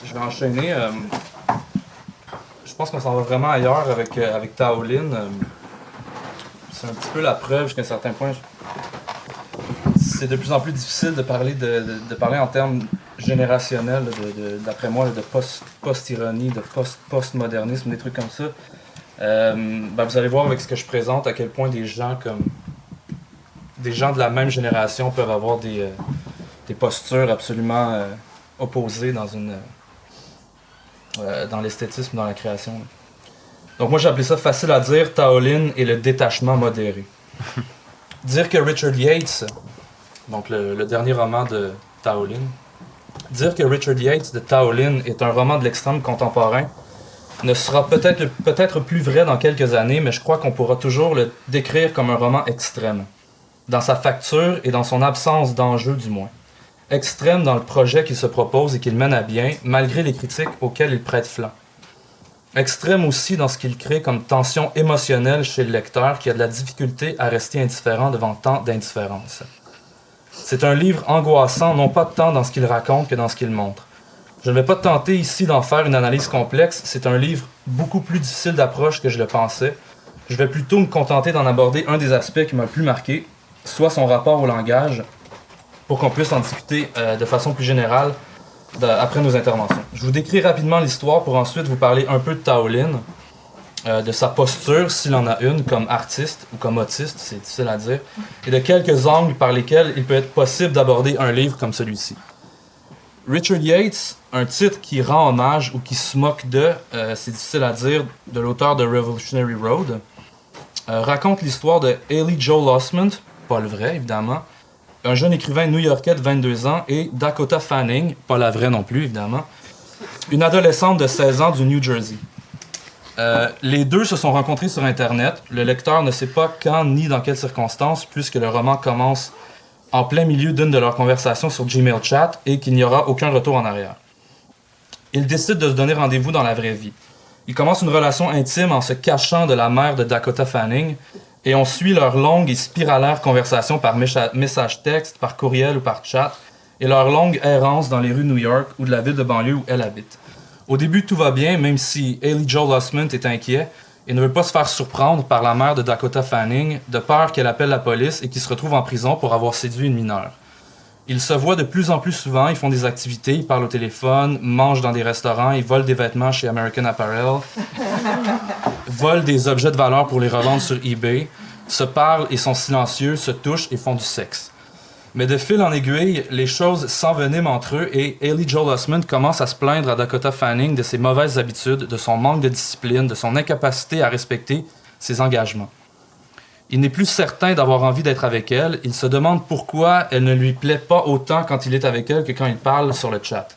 Je vais enchaîner. Je pense qu'on s'en va vraiment ailleurs avec Taolin. C'est un petit peu la preuve jusqu'à un certain point. C'est de plus en plus difficile de parler, de parler en termes générationnels, d'après moi, de post-ironie, de post-modernisme, des trucs comme ça. Vous allez voir avec ce que je présente à quel point des gens de la même génération peuvent avoir des postures absolument opposées dans l'esthétisme, dans la création. Donc moi j'ai appelé ça facile à dire, Taolin et le détachement modéré. Dire que Richard Yates, donc le dernier roman de Taolin, dire que Richard Yates de Taolin est un roman de l'extrême contemporain ne sera peut-être plus vrai dans quelques années, mais je crois qu'on pourra toujours le décrire comme un roman extrême, dans sa facture et dans son absence d'enjeu du moins. Extrême dans le projet qu'il se propose et qu'il mène à bien, malgré les critiques auxquelles il prête flanc. Extrême aussi dans ce qu'il crée comme tension émotionnelle chez le lecteur qui a de la difficulté à rester indifférent devant tant d'indifférence. C'est un livre angoissant, non pas tant dans ce qu'il raconte que dans ce qu'il montre. Je ne vais pas tenter ici d'en faire une analyse complexe, c'est un livre beaucoup plus difficile d'approche que je le pensais. Je vais plutôt me contenter d'en aborder un des aspects qui m'a le plus marqué, soit son rapport au langage, pour qu'on puisse en discuter de façon plus générale après nos interventions. Je vous décris rapidement l'histoire pour ensuite vous parler un peu de Taolin, de sa posture, s'il en a une, comme artiste ou comme autiste, c'est difficile à dire, et de quelques angles par lesquels il peut être possible d'aborder un livre comme celui-ci. Richard Yates, un titre qui rend hommage ou qui se moque de, c'est difficile à dire, de l'auteur de Revolutionary Road, raconte l'histoire de Haley Joel Osment, pas le vrai évidemment, un jeune écrivain new-yorkais de 22 ans, et Dakota Fanning, pas la vraie non plus évidemment, une adolescente de 16 ans du New Jersey. Les deux se sont rencontrés sur Internet. Le lecteur ne sait pas quand ni dans quelles circonstances, puisque le roman commence en plein milieu d'une de leurs conversations sur Gmail Chat et qu'il n'y aura aucun retour en arrière. Ils décident de se donner rendez-vous dans la vraie vie. Ils commencent une relation intime en se cachant de la mère de Dakota Fanning et on suit leur longue et spiralaire conversation par message texte, par courriel ou par chat et leur longue errance dans les rues de New York ou de la ville de banlieue où elle habite. Au début, tout va bien, même si Haley Joel Osment est inquiet et ne veut pas se faire surprendre par la mère de Dakota Fanning, de peur qu'elle appelle la police et qu'il se retrouve en prison pour avoir séduit une mineure. Ils se voient de plus en plus souvent, ils font des activités, ils parlent au téléphone, mangent dans des restaurants, ils volent des vêtements chez American Apparel, volent des objets de valeur pour les revendre sur eBay, se parlent et sont silencieux, se touchent et font du sexe. Mais de fil en aiguille, les choses s'enveniment entre eux et Haley Joel Osment commence à se plaindre à Dakota Fanning de ses mauvaises habitudes, de son manque de discipline, de son incapacité à respecter ses engagements. Il n'est plus certain d'avoir envie d'être avec elle. Il se demande pourquoi elle ne lui plaît pas autant quand il est avec elle que quand il parle sur le chat.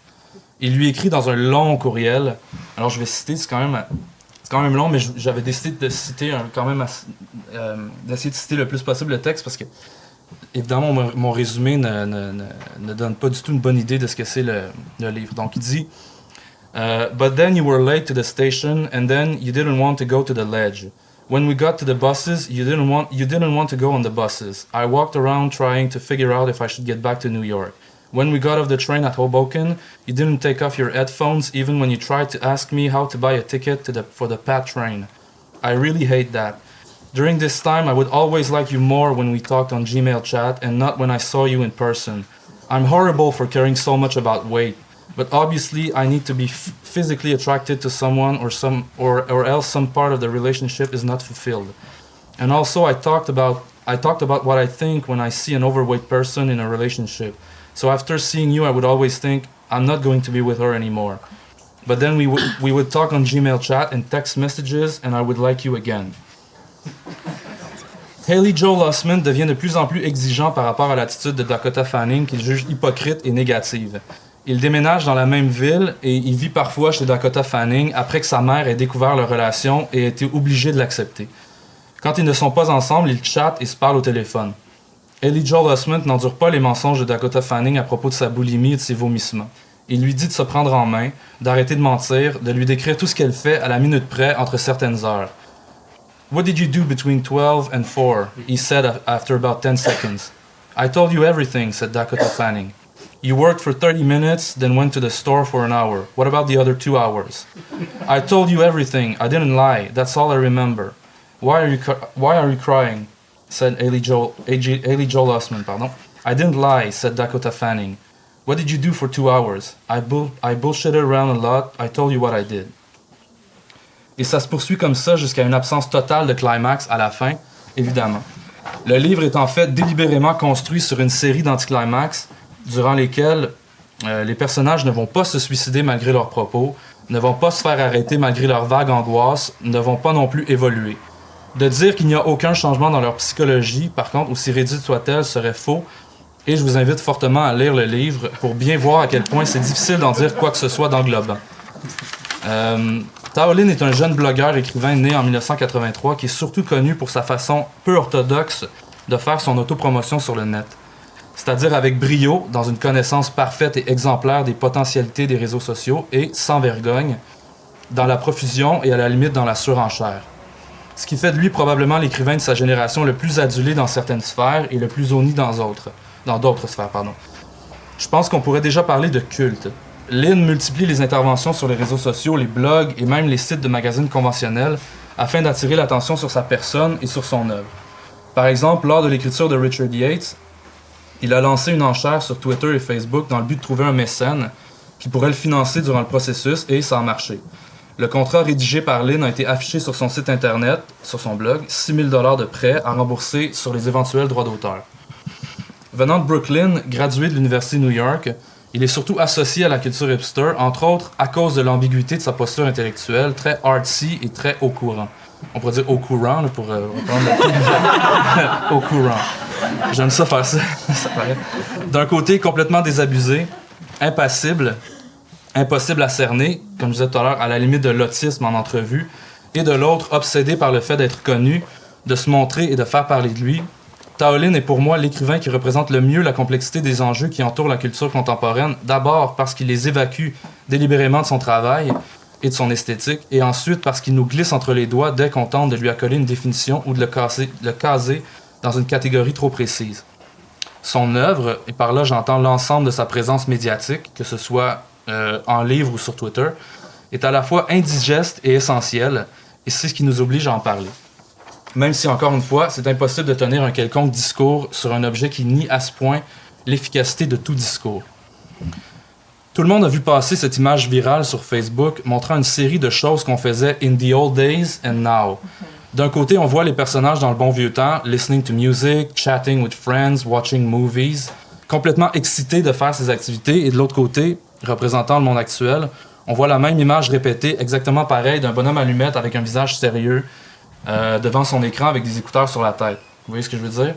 Il lui écrit dans un long courriel. Alors je vais citer, c'est quand même long, mais j'avais décidé de citer d'essayer de citer le plus possible le texte parce que évidemment, mon résumé ne donne pas du tout une bonne idée de ce que c'est le livre. Donc, il dit But then you were late to the station, and then you didn't want to go to the ledge. When we got to the buses, you didn't want to go on the buses. I walked around trying to figure out if I should get back to New York. When we got off the train at Hoboken, you didn't take off your headphones even when you tried to ask me how to buy a ticket for the PATH train. I really hate that. During this time, I would always like you more when we talked on Gmail chat and not when I saw you in person. I'm horrible for caring so much about weight, but obviously I need to be physically attracted to someone or else some part of the relationship is not fulfilled. And also I talked about what I think when I see an overweight person in a relationship. So after seeing you, I would always think I'm not going to be with her anymore. But then we would talk on Gmail chat and text messages and I would like you again. Haley Joel Osment devient de plus en plus exigeant par rapport à l'attitude de Dakota Fanning qu'il juge hypocrite et négative. Il déménage dans la même ville et il vit parfois chez Dakota Fanning après que sa mère ait découvert leur relation et ait été obligée de l'accepter. Quand ils ne sont pas ensemble, ils chattent et se parlent au téléphone. Haley Joel Osment n'endure pas les mensonges de Dakota Fanning à propos de sa boulimie et de ses vomissements. Il lui dit de se prendre en main, d'arrêter de mentir, de lui décrire tout ce qu'elle fait à la minute près entre certaines heures. What did you do between 12 and 4? He said after about 10 seconds. I told you everything, said Dakota Fanning. You worked for 30 minutes, then went to the store for an hour. What about the other 2 hours? I told you everything. I didn't lie. That's all I remember. Why are you crying? Said Haley Joel Osment, pardon. I didn't lie, said Dakota Fanning. What did you do for 2 hours? I bullshitted around a lot. I told you what I did. Et ça se poursuit comme ça jusqu'à une absence totale de climax à la fin, évidemment. Le livre est en fait délibérément construit sur une série d'anticlimax durant lesquels les personnages ne vont pas se suicider malgré leurs propos, ne vont pas se faire arrêter malgré leur vague angoisse, ne vont pas non plus évoluer. De dire qu'il n'y a aucun changement dans leur psychologie, par contre, aussi réduite soit-elle, serait faux, et je vous invite fortement à lire le livre pour bien voir à quel point c'est difficile d'en dire quoi que ce soit d'englobant. Tao Lin est un jeune blogueur écrivain né en 1983 qui est surtout connu pour sa façon peu orthodoxe de faire son autopromotion sur le net. C'est-à-dire avec brio, dans une connaissance parfaite et exemplaire des potentialités des réseaux sociaux et sans vergogne, dans la profusion et à la limite dans la surenchère. Ce qui fait de lui probablement l'écrivain de sa génération le plus adulé dans certaines sphères et le plus honni dans d'autres sphères. Je pense qu'on pourrait déjà parler de culte. Lin multiplie les interventions sur les réseaux sociaux, les blogs et même les sites de magazines conventionnels afin d'attirer l'attention sur sa personne et sur son œuvre. Par exemple, lors de l'écriture de Richard Yates, il a lancé une enchère sur Twitter et Facebook dans le but de trouver un mécène qui pourrait le financer durant le processus et ça a marché. Le contrat rédigé par Lin a été affiché sur son site internet, sur son blog, 6 000 $ de prêt à rembourser sur les éventuels droits d'auteur. Venant de Brooklyn, gradué de l'Université de New York, il est surtout associé à la culture hipster, entre autres à cause de l'ambiguïté de sa posture intellectuelle, très artsy et très au courant. On pourrait dire au courant, là, pour reprendre le au courant. J'aime ça faire ça, ça paraît. D'un côté, complètement désabusé, impassible, impossible à cerner, comme je disais tout à l'heure, à la limite de l'autisme en entrevue, et de l'autre, obsédé par le fait d'être connu, de se montrer et de faire parler de lui. Tao Lin est pour moi l'écrivain qui représente le mieux la complexité des enjeux qui entourent la culture contemporaine, d'abord parce qu'il les évacue délibérément de son travail et de son esthétique, et ensuite parce qu'il nous glisse entre les doigts dès qu'on tente de lui accoler une définition ou de le caser dans une catégorie trop précise. Son œuvre, et par là j'entends l'ensemble de sa présence médiatique, que ce soit en livre ou sur Twitter, est à la fois indigeste et essentielle, et c'est ce qui nous oblige à en parler. Même si, encore une fois, c'est impossible de tenir un quelconque discours sur un objet qui nie à ce point l'efficacité de tout discours. Tout le monde a vu passer cette image virale sur Facebook montrant une série de choses qu'on faisait in the old days and now. D'un côté, on voit les personnages dans le bon vieux temps, listening to music, chatting with friends, watching movies, complètement excités de faire ces activités, et de l'autre côté, représentant le monde actuel, on voit la même image répétée, exactement pareil, d'un bonhomme allumette avec un visage sérieux, devant son écran avec des écouteurs sur la tête. Vous voyez ce que je veux dire?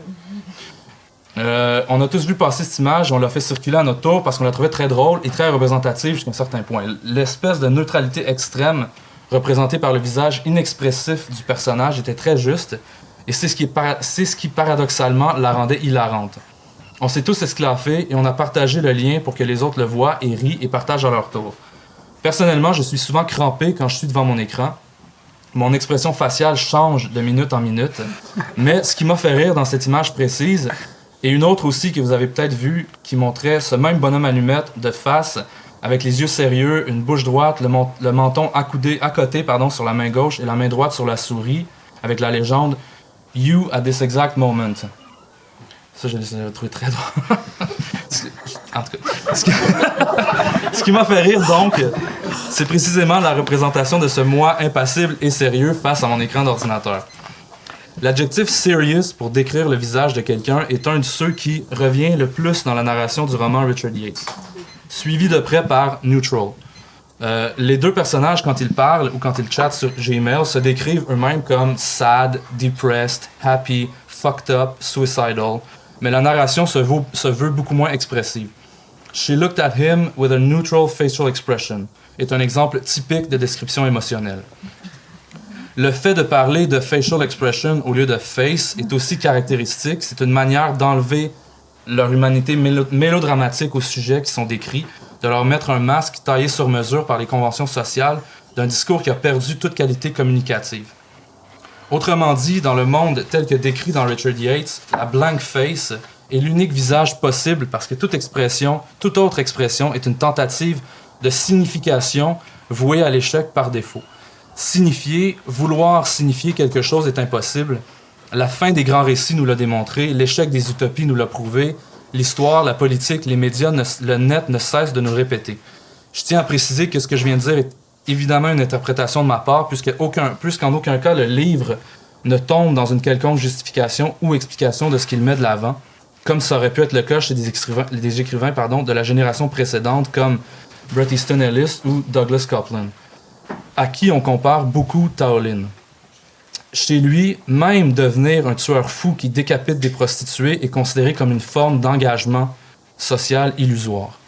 On a tous vu passer cette image, on l'a fait circuler à notre tour parce qu'on la trouvait très drôle et très représentative jusqu'à un certain point. L'espèce de neutralité extrême représentée par le visage inexpressif du personnage était très juste et c'est ce qui paradoxalement la rendait hilarante. On s'est tous esclaffés et on a partagé le lien pour que les autres le voient et rient et partagent à leur tour. Personnellement, je suis souvent crampé quand je suis devant mon écran. Mon expression faciale change de minute en minute, mais ce qui m'a fait rire dans cette image précise, et une autre aussi que vous avez peut-être vue, qui montrait ce même bonhomme allumette de face, avec les yeux sérieux, une bouche droite, le menton à côté sur la main gauche et la main droite sur la souris, avec la légende « You at this exact moment ». Ça, je l'ai trouvé très drôle. En tout cas, ce qui m'a fait rire, donc, c'est précisément la représentation de ce moi impassible et sérieux face à mon écran d'ordinateur. L'adjectif « serious » pour décrire le visage de quelqu'un est un de ceux qui revient le plus dans la narration du roman Richard Yates, suivi de près par « neutral ». Les deux personnages, quand ils parlent ou quand ils chattent sur Gmail, se décrivent eux-mêmes comme « sad »,« depressed »,« happy »,« fucked up »,« suicidal », mais la narration se veut beaucoup moins expressive. « She looked at him with a neutral facial expression » est un exemple typique de description émotionnelle. Le fait de parler de facial expression au lieu de face est aussi caractéristique. C'est une manière d'enlever leur humanité mélodramatique aux sujets qui sont décrits, de leur mettre un masque taillé sur mesure par les conventions sociales d'un discours qui a perdu toute qualité communicative. Autrement dit, dans le monde tel que décrit dans Richard Yates, la blank face est l'unique visage possible parce que toute autre expression est une tentative de signification vouée à l'échec par défaut. Vouloir signifier quelque chose est impossible. La fin des grands récits nous l'a démontré, l'échec des utopies nous l'a prouvé, l'histoire, la politique, les médias, le net ne cessent de nous répéter. Je tiens à préciser que ce que je viens de dire est évidemment une interprétation de ma part, puisqu'en aucun cas le livre ne tombe dans une quelconque justification ou explication de ce qu'il met de l'avant, comme ça aurait pu être le cas chez des écrivains de la génération précédente comme Bret Easton Ellis ou Douglas Coupland, à qui on compare beaucoup Taolin. Chez lui, même devenir un tueur fou qui décapite des prostituées est considéré comme une forme d'engagement social illusoire.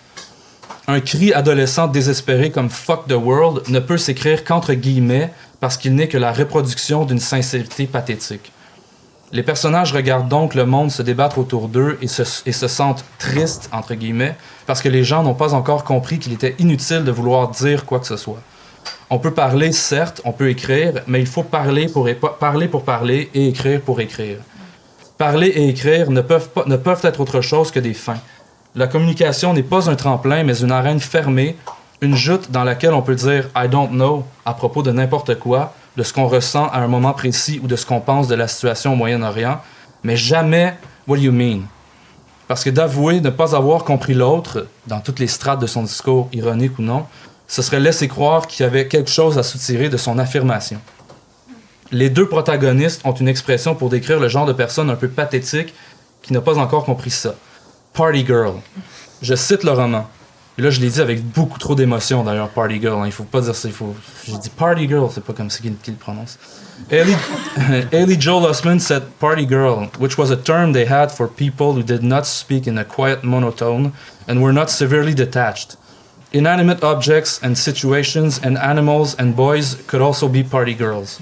Un cri adolescent désespéré comme « fuck the world » ne peut s'écrire qu'entre guillemets parce qu'il n'est que la reproduction d'une sincérité pathétique. Les personnages regardent donc le monde se débattre autour d'eux et se sentent tristes, entre guillemets, parce que les gens n'ont pas encore compris qu'il était inutile de vouloir dire quoi que ce soit. On peut parler, certes, on peut écrire, mais il faut parler pour parler et écrire pour écrire. Parler et écrire ne peuvent être autre chose que des fins. La communication n'est pas un tremplin, mais une arène fermée, une joute dans laquelle on peut dire « I don't know » à propos de n'importe quoi, de ce qu'on ressent à un moment précis ou de ce qu'on pense de la situation au Moyen-Orient, mais jamais « what do you mean ?» Parce que d'avouer ne pas avoir compris l'autre, dans toutes les strates de son discours, ironique ou non, ce serait laisser croire qu'il y avait quelque chose à soutirer de son affirmation. Les deux protagonistes ont une expression pour décrire le genre de personne un peu pathétique qui n'a pas encore compris ça. Party Girl. Je cite le roman. Et là, je l'ai dit avec beaucoup trop d'émotion, d'ailleurs, Party Girl. Hein. Il faut pas dire ça. J'ai dit Party Girl, c'est pas comme ça qu'il le prononce. Haley Joel Osment said Party Girl, which was a term they had for people who did not speak in a quiet monotone and were not severely detached. Inanimate objects and situations and animals and boys could also be party girls.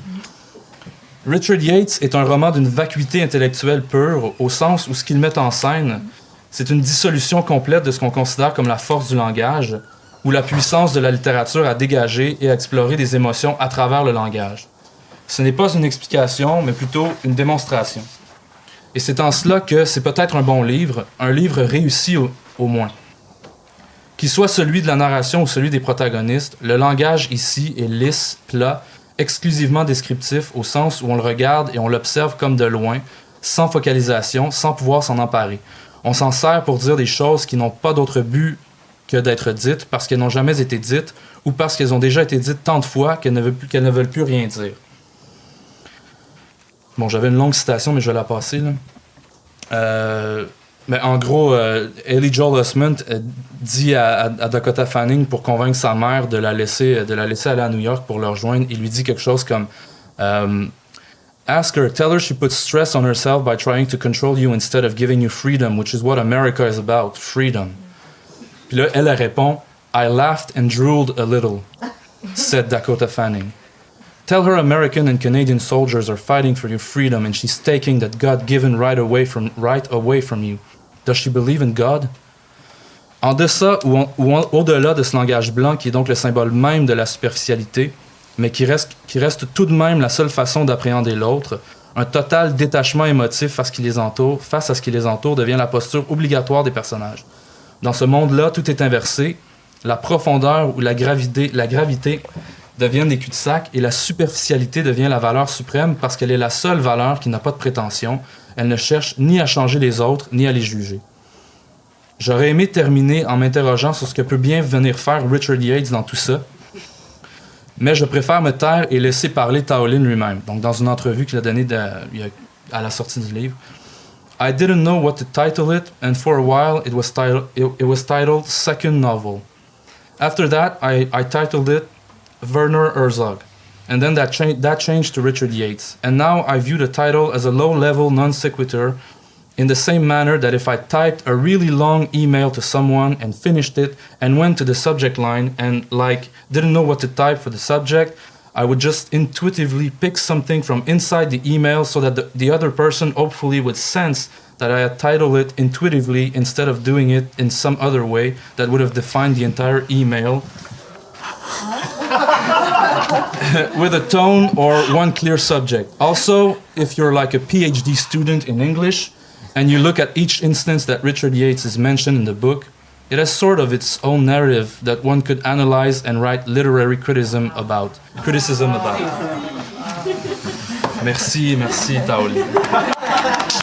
Richard Yates est un roman d'une vacuité intellectuelle pure, au sens où ce qu'il met en scène, c'est une dissolution complète de ce qu'on considère comme la force du langage, ou la puissance de la littérature à dégager et à explorer des émotions à travers le langage. Ce n'est pas une explication, mais plutôt une démonstration. Et c'est en cela que c'est peut-être un bon livre, un livre réussi au moins. Qu'il soit celui de la narration ou celui des protagonistes, le langage ici est lisse, plat, exclusivement descriptif au sens où on le regarde et on l'observe comme de loin, sans focalisation, sans pouvoir s'en emparer. On s'en sert pour dire des choses qui n'ont pas d'autre but que d'être dites parce qu'elles n'ont jamais été dites ou parce qu'elles ont déjà été dites tant de fois qu'elles ne veulent plus rien dire. Bon, j'avais une longue citation, mais je vais la passer, là. Mais en gros, Haley Joel Osment dit à Dakota Fanning pour convaincre sa mère de la laisser aller à New York pour le rejoindre. Il lui dit quelque chose comme Ask her, tell her she puts stress on herself by trying to control you instead of giving you freedom, which is what America is about, freedom. Puis là, elle répond I laughed and drooled a little, said Dakota Fanning. Tell her American and Canadian soldiers are fighting for your freedom and she's taking that God-given right away from you. Does she believe in God? En deçà ou au-delà de ce langage blanc qui est donc le symbole même de la superficialité, mais qui reste tout de même la seule façon d'appréhender l'autre, un total détachement émotif face à ce qui les entoure devient la posture obligatoire des personnages. Dans ce monde-là, tout est inversé, la profondeur ou la gravité deviennent des cul-de-sac et la superficialité devient la valeur suprême parce qu'elle est la seule valeur qui n'a pas de prétention. Elle ne cherche ni à changer les autres, ni à les juger. J'aurais aimé terminer en m'interrogeant sur ce que peut bien venir faire Richard Yates dans tout ça, mais je préfère me taire et laisser parler Taolin lui-même. Donc, dans une entrevue qu'il a donnée à la sortie du livre, I didn't know what to title it, and for a while it was titled Second Novel. After that, I titled it Werner Herzog, and then that changed to Richard Yates. And now I view the title as a low-level non sequitur in the same manner that if I typed a really long email to someone and finished it and went to the subject line and didn't know what to type for the subject, I would just intuitively pick something from inside the email so that the other person hopefully would sense that I had titled it intuitively instead of doing it in some other way that would have defined the entire email with a tone or one clear subject. Also, if you're like a PhD student in English and you look at each instance that Richard Yates is mentioned in the book, it has sort of its own narrative that one could analyze and write literary criticism about. Merci, Taolin.